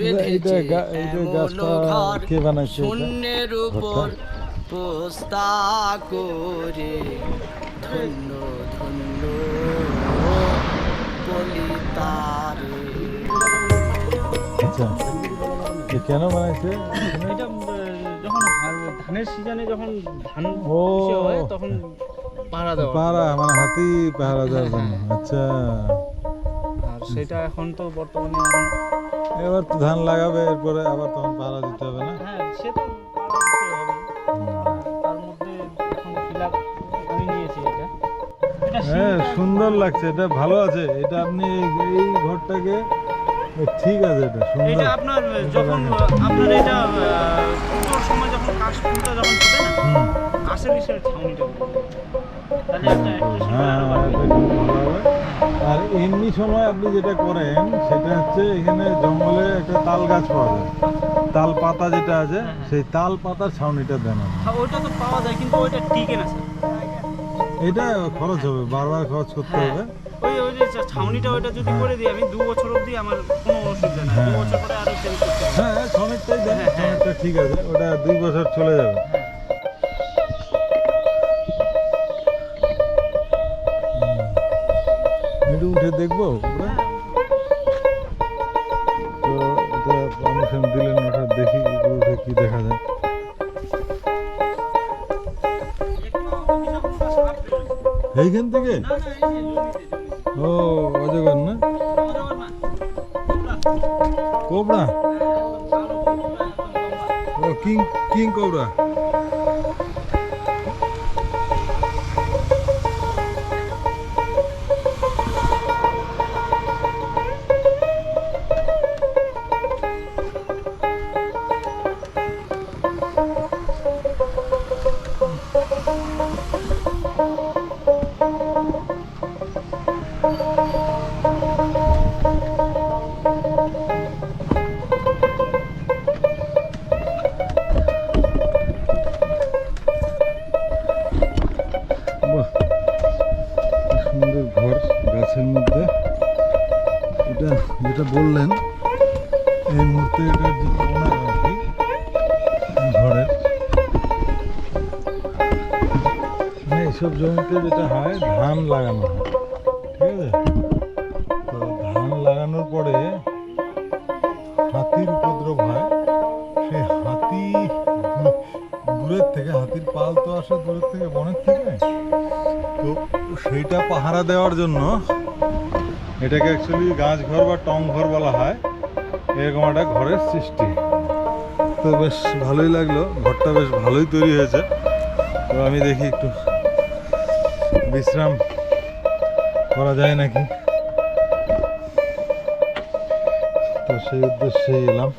বেঁধেছে এমন ঘর শূন্যের উপর পোস্তা করে। ধন্য ধন্য বলি তারে। আচ্ছা কেন বানাইছে? এটা যখন ধানের সিজনে যখন ধান বেশি হয় তখন পাহারা দেওয়া, পাহারা মানে হাতি পাহারা দেওয়ার জন্য। আচ্ছা, আর সেটা এখন তো বর্তমানে এখন এবার তো ধান লাগাবে, এরপরে আবার তখন পাহারা দিতে হবে না? হ্যাঁ সে তো পাহারা দিতে হবে। তার মধ্যে এখন ফিলাপ আমি নিয়েছি এটা। হ্যাঁ সুন্দর লাগছে, এটা ভালো আছে। এটা আপনি এই ঘরটাকে ঠিক আছে, এটা সুন্দর। এটা আপনার যখন আপনার এটা পুজোর সময় যখন কাশ ফুলটা যখন ফোটে না, কাশের বিষয়ে ছাউনিটা আর এমনি সময় আপনি যেটা করেন সেটা হচ্ছে এখানে জঙ্গলে একটা তাল গাছ পাওয়া যায়, তাল পাতা যেটা আছে সেই তাল পাতার ছাউনিটা দেন। ওইটা তো পাওয়া যায় কিন্তু ওইটা টিকে না স্যার। এটা খরচ হবে, বারবার খরচ করতে হবে। ওই ওই যে ছাউনিটা ওইটা যদি করে দিই আমি 2 বছর অবধি আমার কোনো অসুবিধা নেই। 2 বছর পরে আরো চেঞ্জ করতে হবে। হ্যাঁ ছনেরটাই দেন, ছনেরটা ঠিক আছে, ওটা 2 বছর চলে যাবে। একটু উঠে দেখবো ওটা, তো এটা পারমিশন দিলেন, ওটা দেখি উঠে কি দেখা যায়। এইখান থেকে ও অজগর না, কোবরা, ও কিং কিং কোবরা। সুন্দর ঘর গাছের মধ্যে। এটা যেটা বললেন এই মুহূর্তে এটার যে ওনার আর কি ঘরের, মানে এইসব জমিতে যেটা হয় ধান লাগানো হয়, ঠিক আছে? তো ধান লাগানোর পরে হাতির উপদ্রব হয়। সেই হাতি দূরের থেকে, হাতির পাল তো আসে দূরের থেকে, বনের থেকে, তো সেইটা পাহারা দেওয়ার জন্য এটাকে অ্যাকচুয়ালি গাছ ঘর বা টং ঘর বলা হয়। এরকম একটা ঘরের সৃষ্টি। তো বেশ ভালোই লাগলো, ঘরটা বেশ ভালোই তৈরি হয়েছে। তো আমি দেখি একটু বিশ্রাম করা যায় নাকি, তো সেই উদ্দেশ্যেই এলাম।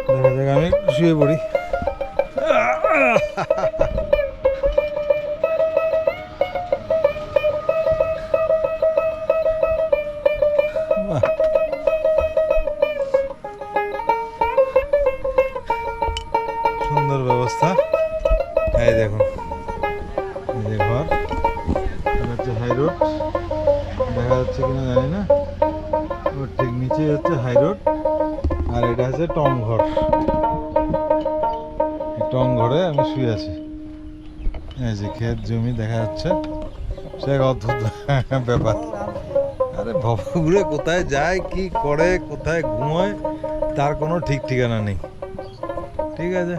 দেখা যাক, আমি শুয়ে পড়ি। সুন্দর ব্যবস্থা। এই দেখুন, এই যে ঘর, এটা হচ্ছে হাই রোড, দেখা যাচ্ছে কিনা জানি না, ওর ঠিক নিচে হচ্ছে হাই রোড, আর এটা হচ্ছে টং ঘর। টং ঘরে আমি শুয়ে আছি। এই যে ক্ষেত জমি দেখা যাচ্ছে, সে এক অদ্ভুত ব্যাপার। আরে ভবঘুরে কোথায় যায়, কি করে, কোথায় ঘুমোয়, তার কোনো ঠিক ঠিকানা নেই। ঠিক আছে।